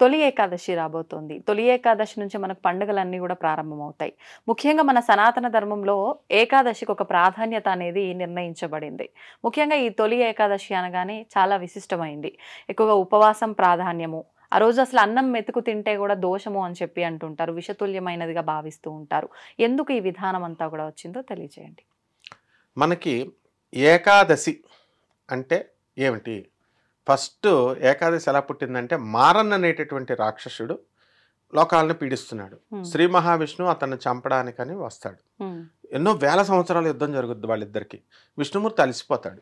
తొలి ఏకాదశి రాబోతోంది. తొలి ఏకాదశి నుంచి మనకు పండుగలన్నీ కూడా ప్రారంభమవుతాయి. ముఖ్యంగా మన సనాతన ధర్మంలో ఏకాదశికి ఒక ప్రాధాన్యత అనేది నిర్ణయించబడింది. ముఖ్యంగా ఈ తొలి ఏకాదశి అనగానే చాలా విశిష్టమైంది. ఎక్కువగా ఉపవాసం ప్రాధాన్యము. ఆ రోజు అసలు అన్నం మెతుకు తింటే కూడా దోషము అని చెప్పి అంటుంటారు. విషతుల్యమైనదిగా భావిస్తూ ఉంటారు. ఎందుకు ఈ విధానం అంతా కూడా వచ్చిందో తెలియజేయండి. మనకి ఏకాదశి అంటే ఏమిటి? ఫస్ట్ ఏకాదశి ఎలా పుట్టిందంటే మారన్ అనేటటువంటి రాక్షసుడు లోకాలను పీడిస్తున్నాడు. శ్రీ మహావిష్ణువు అతన్ని చంపడానికని వస్తాడు. ఎన్నో వేల సంవత్సరాల యుద్ధం జరుగుద్ది వాళ్ళిద్దరికి. విష్ణుమూర్తి అలసిపోతాడు.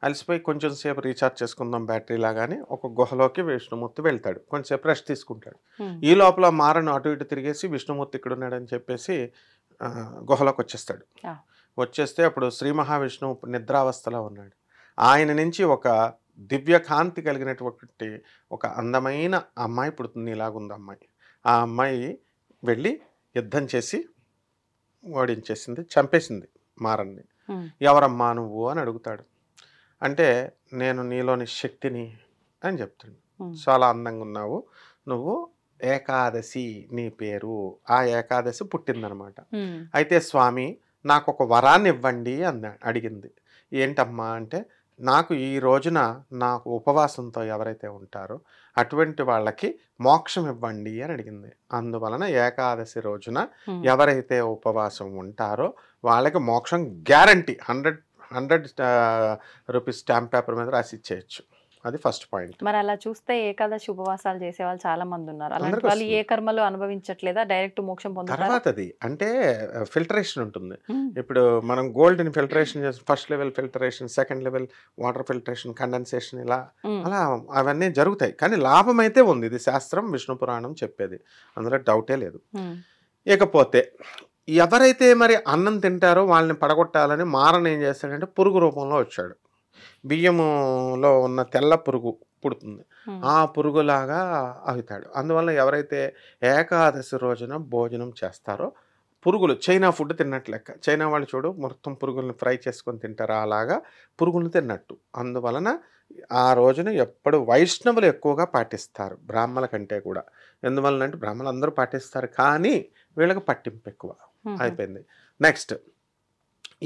అలసిపోయి కొంచెం సేపు రీఛార్జ్ చేసుకుందాం బ్యాటరీ లాగానే ఒక గుహలోకి విష్ణుమూర్తి వెళ్తాడు. కొంచెంసేపు రెస్ట్ తీసుకుంటాడు. ఈ లోపల మారను అటు ఇటు తిరిగేసి విష్ణుమూర్తి ఇక్కడ ఉన్నాడని చెప్పేసి గుహలోకి వచ్చేస్తాడు. వచ్చేస్తే అప్పుడు శ్రీ మహావిష్ణువు నిద్రావస్థలో ఉన్నాడు. ఆయన నుంచి ఒక దివ్య కాంతి కలిగినటువంటి ఒక అందమైన అమ్మాయి పుడుతుంది. ఇలాగుంది అమ్మాయి. ఆ అమ్మాయి వెళ్ళి యుద్ధం చేసి ఓడించేసింది, చంపేసింది మారన్ని. ఎవరమ్మా నువ్వు అని అడుగుతాడు. అంటే నేను నీలోని శక్తిని అని చెప్తాడు. చాలా అందంగా ఉన్నావు నువ్వు, ఏకాదశి నీ పేరు. ఆ ఏకాదశి పుట్టిందనమాట. అయితే స్వామి నాకు ఒక వరాన్ని ఇవ్వండి అడిగింది. ఏంటమ్మా అంటే, నాకు ఈ రోజున నాకు ఉపవాసంతో ఎవరైతే ఉంటారో అటువంటి వాళ్ళకి మోక్షం ఇవ్వండి అని అడిగింది. అందువలన ఏకాదశి రోజున ఎవరైతే ఉపవాసం ఉంటారో వాళ్ళకి మోక్షం గ్యారంటీ. 100 రూపీస్ స్టాంప్ పేపర్ మీద రాసి ఇచ్చేయచ్చు. అది ఫస్ట్ పాయింట్. మరి అలా చూస్తే ఏకాదశి ఉపవాసాలు చేసే వాళ్ళు చాలా మంది ఉన్నారు. అలాంటి వాళ్ళు ఏ కర్మలు అనుభవించట్లేదా? డైరెక్ట్ మోక్షం పొందుతారు. తర్వాత అది అంటే ఫిల్టరేషన్ ఉంటుంది. ఇప్పుడు మనం గోల్డ్ని ఫిల్టరేషన్ చేసి first level filtration, second level water filtration, condensation, ఇలా అలా అవన్నీ జరుగుతాయి. కానీ లాభం అయితే ఉంది. ఇది శాస్త్రం, విష్ణు పురాణం చెప్పేది, అందులో డౌటే లేదు. ఇకపోతే ఎవరైతే మరి అన్నం తింటారో వాళ్ళని పడగొట్టాలని మారన్ ఏం చేస్తాడంటే పురుగు రూపంలో వచ్చాడు. బియ్యములో ఉన్న తెల్ల పురుగు పుడుతుంది. ఆ పురుగులాగా అవుతాడు. అందువల్ల ఎవరైతే ఏకాదశి రోజున భోజనం చేస్తారో పురుగులు, చైనా ఫుడ్ తిన్నట్టు లెక్క. చైనా వాళ్ళు చూడు మొత్తం పురుగుల్ని ఫ్రై చేసుకొని తింటారు, అలాగా పురుగులు తిన్నట్టు. అందువలన ఆ రోజున ఎప్పుడు వైష్ణవులు ఎక్కువగా పాటిస్తారు బ్రాహ్మణుల కంటే కూడా. ఎందువలనంటే బ్రాహ్మణులు అందరూ పాటిస్తారు, కానీ వీళ్ళకి పట్టింపు ఎక్కువ అయిపోయింది. నెక్స్ట్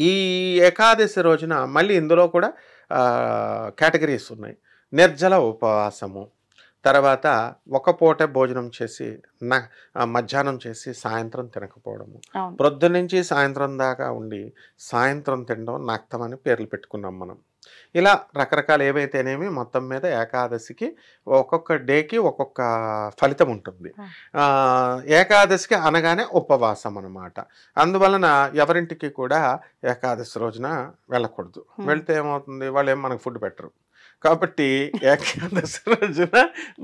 ఈ ఏకాదశి రోజున మళ్ళీ ఇందులో కూడా కేటగిరీస్ ఉన్నాయి. నిర్జల ఉపవాసము, తర్వాత ఒక పూట భోజనం చేసి మధ్యాహ్నం చేసి సాయంత్రం తినకపోవడము, ప్రొద్దు నుంచి సాయంత్రం దాకా ఉండి సాయంత్రం తినడం నాక్తం అని పేర్లు పెట్టుకున్నాం మనం. ఇలా రకరకాల ఏవైతేనేమి మొత్తం మీద ఏకాదశికి ఒక్కొక్క డేకి ఒక్కొక్క ఫలితం ఉంటుంది. ఏకాదశికి అనగానే ఉపవాసం అన్నమాట. అందువలన ఎవరింటికి కూడా ఏకాదశి రోజున వెళ్ళకూడదు. వెళ్తే ఏమవుతుంది, వాళ్ళు ఏం మనకు ఫుడ్ పెట్టరు. కాబట్టి ఏకాదశి రోజున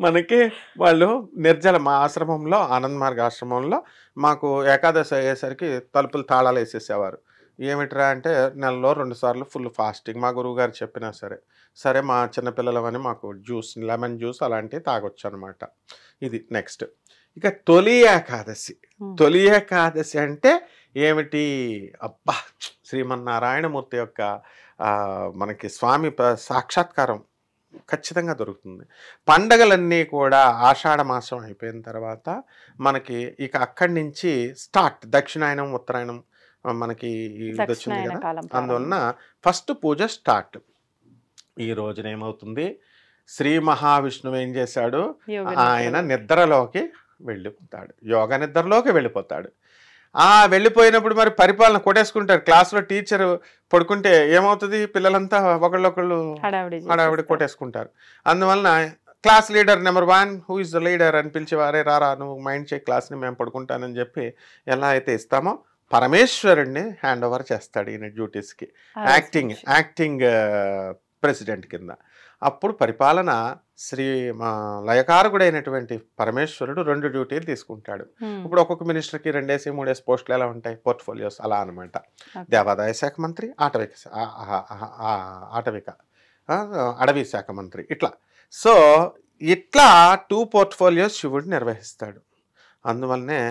మనకి వాళ్ళు నిర్జల, మా ఆశ్రమంలో ఆనంద్ మార్గ ఆశ్రమంలో మాకు ఏకాదశి అయ్యేసరికి తలుపులు తాళాలు వేసేసేవారు. ఏమిట్రా అంటే నెలలో 2 సార్లు ఫుల్ ఫాస్టింగ్. మా గురువు గారు చెప్పినా సరే మా చిన్నపిల్లలవని మాకు జ్యూస్, లెమన్ జ్యూస్ అలాంటివి తాగొచ్చు అనమాట. ఇది నెక్స్ట్. ఇక తొలి ఏకాదశి. తొలి ఏకాదశి అంటే ఏమిటి? అబ్బా, శ్రీమన్నారాయణమూర్తి యొక్క మనకి స్వామి సాక్షాత్కారం ఖచ్చితంగా దొరుకుతుంది. పండగలన్నీ కూడా ఆషాఢ మాసం అయిపోయిన తర్వాత మనకి ఇక అక్కడి నుంచి స్టార్ట్. దక్షిణాయనం, ఉత్తరాయణం మనకి వచ్చింది కదా. అందువలన ఫస్ట్ పూజ స్టార్ట్. ఈ రోజున ఏమవుతుంది, శ్రీ మహావిష్ణువు ఏం చేశాడు, ఆయన నిద్రలోకి వెళ్ళిపోతాడు, యోగ నిద్రలోకి వెళ్ళిపోతాడు. వెళ్ళిపోయినప్పుడు మరి పరిపాలన కొట్టేసుకుంటారు. క్లాస్లో టీచర్ పడుకుంటే ఏమవుతుంది, పిల్లలంతా ఒకళ్ళొకళ్ళు హడావిడి కొట్టేసుకుంటారు. అందువలన class leader number 1 who is the leader అని పిలిచేవారే, రారా నువ్వు మైండ్ చేయి క్లాస్ని, మేము పడుకుంటానని చెప్పి ఎలా అయితే ఇస్తామో పరమేశ్వరుణ్ణి హ్యాండ్ ఓవర్ చేస్తాడు ఈయన డ్యూటీస్కి, యాక్టింగ్ ప్రెసిడెంట్ కింద. అప్పుడు పరిపాలన శ్రీ లయకారకుడైనటువంటి పరమేశ్వరుడు 2 డ్యూటీలు తీసుకుంటాడు. ఇప్పుడు ఒక్కొక్క మినిస్టర్కి 2 3 పోస్టులు ఎలా ఉంటాయి, పోర్ట్ఫోలియోస్ అలా అనమాట. దేవాదాయ శాఖ మంత్రి, అటవీ శాఖ మంత్రి, ఇట్లా. సో ఇట్లా 2 పోర్ట్ఫోలియోస్ శివుడు నిర్వహిస్తాడు. అందువల్లనే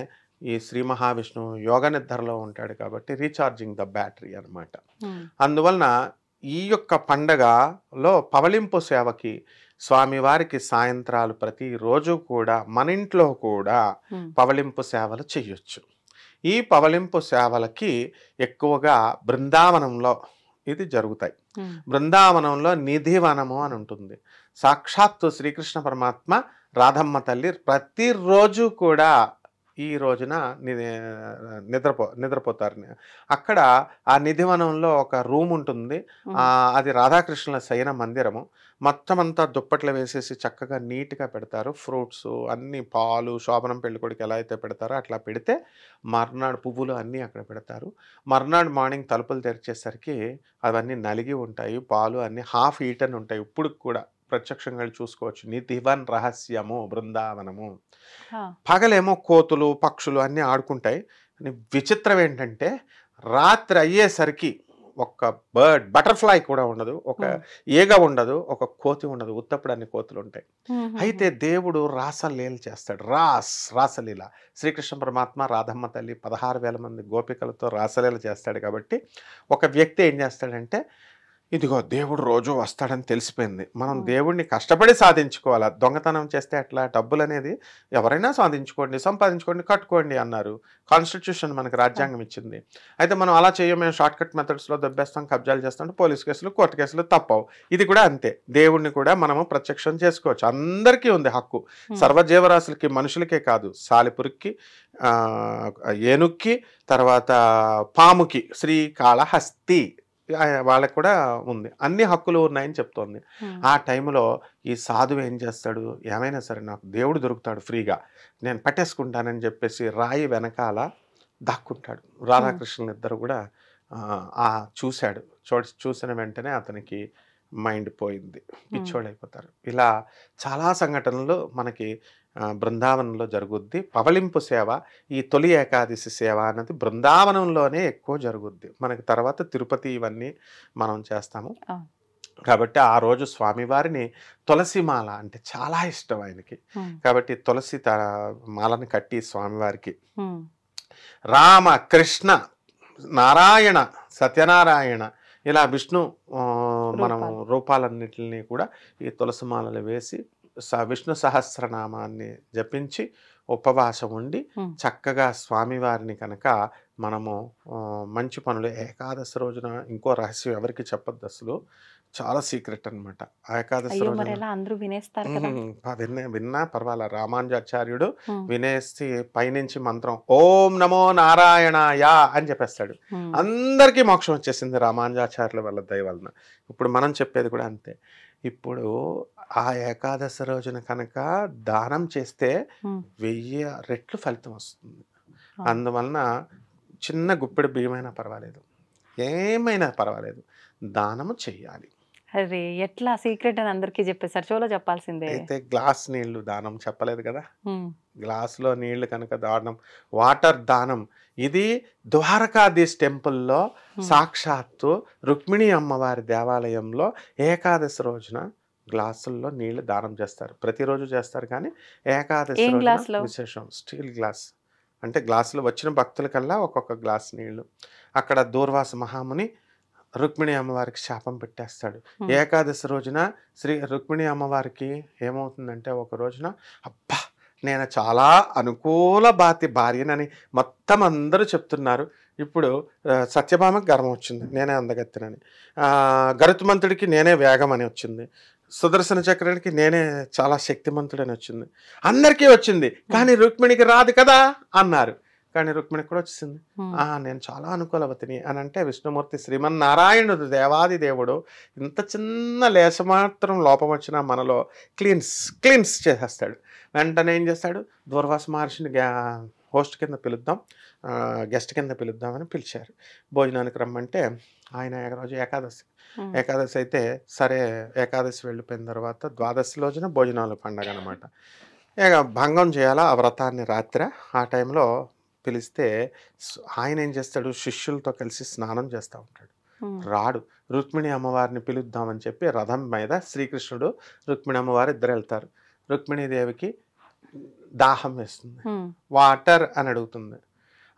ఈ శ్రీ మహావిష్ణువు యోగ నిద్రలో ఉంటాడు కాబట్టి రీఛార్జింగ్ ద బ్యాటరీ అనమాట. అందువలన ఈ యొక్క పండగలో పవలింపు సేవకి స్వామివారికి సాయంత్రాలు ప్రతిరోజు కూడా మన ఇంట్లో కూడా పవళింపు సేవలు చేయొచ్చు. ఈ పవళింపు సేవలకి ఎక్కువగా బృందావనంలో ఇది జరుగుతాయి. బృందావనంలో నిధివనము అని ఉంటుంది. సాక్షాత్తు శ్రీకృష్ణ పరమాత్మ రాధమ్మ తల్లి ప్రతిరోజు కూడా ఈ రోజున నిద్రపోతారు. అక్కడ ఆ నిధివనంలో ఒక రూమ్ ఉంటుంది. అది రాధాకృష్ణుల శయన మందిరము. మొత్తం అంతా దుప్పట్లు వేసేసి చక్కగా నీట్గా పెడతారు. ఫ్రూట్స్ అన్ని, పాలు, శోభనం పెళ్ళికొడికి ఎలా అయితే పెడతారో అట్లా పెడితే మర్నాడు పువ్వులు అన్నీ అక్కడ పెడతారు. మర్నాడు మార్నింగ్ తలుపులు తెరిచేసరికి అవన్నీ నలిగి ఉంటాయి. పాలు అన్నీ హాఫ్ ఈటన్ ఉంటాయి. ఇప్పుడు కూడా ప్రత్యక్షంగా చూసుకోవచ్చు. నిధివన్ రహస్యము బృందావనము. పగలేమో కోతులు, పక్షులు అన్నీ ఆడుకుంటాయి. విచిత్రం ఏంటంటే రాత్రి అయ్యేసరికి ఒక్క బటర్ఫ్లై కూడా ఉండదు, ఒక ఈగ ఉండదు, ఒక కోతి ఉండదు. ఉత్తప్పుడు అన్ని కోతులు ఉంటాయి. అయితే దేవుడు రాసలీల చేస్తాడు. రాసలీల శ్రీకృష్ణ పరమాత్మ రాధమ్మ తల్లి 16,000 మంది గోపికలతో రాసలీల చేస్తాడు. కాబట్టి ఒక వ్యక్తి ఏం చేస్తాడంటే, ఇదిగో దేవుడు రోజు వస్తాడని తెలిసిపోయింది, మనం దేవుడిని కష్టపడి సాధించుకోవాలా. దొంగతనం చేస్తే అట్లా డబ్బులు అనేది ఎవరైనా సాధించుకోండి, సంపాదించుకోండి, కట్టుకోండి అన్నారు. కాన్స్టిట్యూషన్ మనకు రాజ్యాంగం ఇచ్చింది. అయితే మనం అలా చేయము, మేము షార్ట్ కట్ మెథడ్స్లో దెబ్బేస్తాం, కబ్జాలు చేస్తాం, పోలీస్ కేసులు, కోర్టు కేసులు తప్పవు. ఇది కూడా అంతే. దేవుడిని కూడా మనము ప్రత్యక్షం చేసుకోవచ్చు. అందరికీ ఉంది హక్కు. సర్వజీవరాశులకి, మనుషులకే కాదు, సాలిపురికి, ఏనుక్కి, తర్వాత పాముకి, శ్రీకాళహస్తి వాళ్ళకు కూడా ఉంది. అన్ని హక్కులు ఉన్నాయని చెప్తోంది. ఆ టైంలో ఈ సాధువు ఏం చేస్తాడు, ఏమైనా సరే నాకు దేవుడు దొరుకుతాడు ఫ్రీగా, నేను పట్టేసుకుంటానని చెప్పేసి రాయి వెనకాల దాక్కుంటాడు. రాధాకృష్ణులు ఇద్దరు కూడా చూసిన వెంటనే అతనికి మైండ్ పోయింది, పిచ్చోడైపోతారు. ఇలా చాలా సంఘటనలు మనకి బృందావనంలో జరుగుద్ది. పవళింపు సేవ, ఈ తొలి ఏకాదశి సేవ అన్నది బృందావనంలోనే ఎక్కువ జరుగుద్ది. మనకి తర్వాత తిరుపతి ఇవన్నీ మనం చేస్తాము. కాబట్టి ఆ రోజు స్వామివారిని తులసి మాల అంటే చాలా ఇష్టం ఆయనకి. కాబట్టి తులసి మాలని కట్టి స్వామివారికి రామ, కృష్ణ, నారాయణ, సత్యనారాయణ ఇలా విష్ణు మనం రూపాలన్నిటిని కూడా ఈ తులసి మాలలు వేసి విష్ణు సహస్రనామాన్ని జపించి ఉపవాసం ఉండి చక్కగా స్వామివారిని కనుక మనము మంచి పనులు ఏకాదశి రోజున, ఇంకో రహస్యం ఎవరికి చెప్పద్దు అసలు, చాలా సీక్రెట్ అనమాట. ఏకాదశి విన్నా పర్వాలా, రామానుజాచార్యుడు వినేసి పైనుంచి మంత్రం ఓం నమో నారాయణాయ అని చెప్పేస్తాడు. అందరికీ మోక్షం వచ్చేసింది రామానుజాచార్యుల వల్ల దయ వలన. ఇప్పుడు మనం చెప్పేది కూడా అంతే. ఇప్పుడు ఆ ఏకాదశి రోజున కనుక దానం చేస్తే 1000 రెట్లు ఫలితం వస్తుంది. అందువలన చిన్న గుప్పెడు బియ్యమైనా పర్వాలేదు, ఏమైనా పర్వాలేదు, దానము చెయ్యాలి. అరే ఎట్లా సీక్రెట్ అని అందరికీ చెప్పేసారు, చోలో చెప్పాల్సిందే. అయితే గ్లాస్ నీళ్లు దానం చెప్పలేదు కదా, గ్లాసులో నీళ్లు కనుక దానం, వాటర్ దానం. ఇది ద్వారకాధీశ్ టెంపుల్లో సాక్షాత్తు రుక్మిణి అమ్మవారి దేవాలయంలో ఏకాదశి రోజున గ్లాసుల్లో నీళ్లు దానం చేస్తారు. ప్రతిరోజు చేస్తారు కానీ ఏకాదశి రోజున విశేషం. స్టీల్ గ్లాస్ అంటే గ్లాసులో వచ్చిన భక్తులకల్లా ఒక్కొక్క గ్లాస్ నీళ్లు. అక్కడ దూర్వాస మహాముని రుక్మిణి అమ్మవారికి శాపం పెట్టేస్తాడు. ఏకాదశి రోజున రుక్మిణి అమ్మవారికి ఏమవుతుందంటే, ఒక రోజున అబ్బా నేను చాలా అనుకూల భార్యనని మొత్తం అందరూ చెప్తున్నారు. ఇప్పుడు సత్యభామకి గర్వం వచ్చింది, నేనే అందగత్తెనని. గరుత్మంతుడికి నేనే వేగం అని వచ్చింది. సుదర్శన చక్రానికి నేనే చాలా శక్తిమంతుడని వచ్చింది. అందరికీ వచ్చింది కానీ రుక్మిణికి రాదు కదా అన్నారు. కానీ రుక్మిణికి కూడా వచ్చింది. నేను చాలా అనుకూలవతిని అని అంటే, విష్ణుమూర్తి శ్రీమన్నారాయణుడు దేవాది దేవుడు ఇంత చిన్న లేశమాత్రం లోపం వచ్చినా మనలో క్లీన్స్ చేసేస్తాడు. వెంటనే ఏం చేస్తాడు, దూర్వాస మహర్షిని హోస్ట్ కింద పిలుద్దాం, గెస్ట్ కింద పిలుద్దామని పిలిచారు. భోజనానికి రమ్మంటే ఆయన రోజు ఏకాదశి అయితే సరే, ఏకాదశి వెళ్ళిపోయిన తర్వాత ద్వాదశి రోజున భోజనాలు పండగ అనమాట. భంగం చేయాలా ఆ వ్రతాన్ని రాత్రి. ఆ టైంలో పిలిస్తే ఆయన ఏం చేస్తాడు, శిష్యులతో కలిసి స్నానం చేస్తూ ఉంటాడు. రాడు. రుక్మిణి అమ్మవారిని పిలుద్దామని చెప్పి రథం మీద శ్రీకృష్ణుడు, రుక్మిణి అమ్మవారు ఇద్దరు వెళ్తారు. రుక్మిణీదేవికి దాహం వేస్తుంది, వాటర్ అని అడుగుతుంది.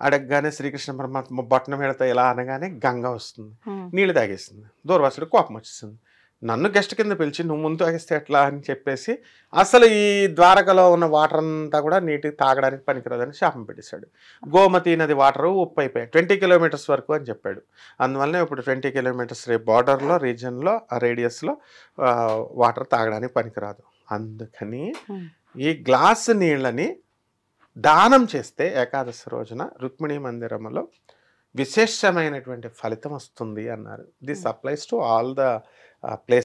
అడగగానే శ్రీకృష్ణ పరమాత్మ బొట్టన పెడతా ఇలా అనగానే గంగ వస్తుంది, నీళ్లు తాగేస్తుంది. దూర్వాసుడు కోపం వచ్చేస్తుంది. నన్ను గెస్ట్ కింద పిలిచి నువ్వు ముందు తాగిస్తే ఎట్లా అని చెప్పేసి అసలు ఈ ద్వారకలో ఉన్న వాటర్ అంతా కూడా నీటికి తాగడానికి పనికిరాదని శాపం పెట్టేశాడు. గోమతి నది వాటరు ఉప్పు అయిపోయాయి 20 కిలోమీటర్స్ వరకు అని చెప్పాడు. అందువల్ల ఇప్పుడు 20 కిలోమీటర్స్ బార్డర్లో రీజియన్లో రేడియస్లో వాటర్ తాగడానికి పనికిరాదు. అందుకని ఈ గ్లాస్ నీళ్ళని దానం చేస్తే ఏకాదశి రోజున రుక్మిణీ మందిరంలో విశేషమైనటువంటి ఫలితం వస్తుంది అన్నారు. This applies to all the place.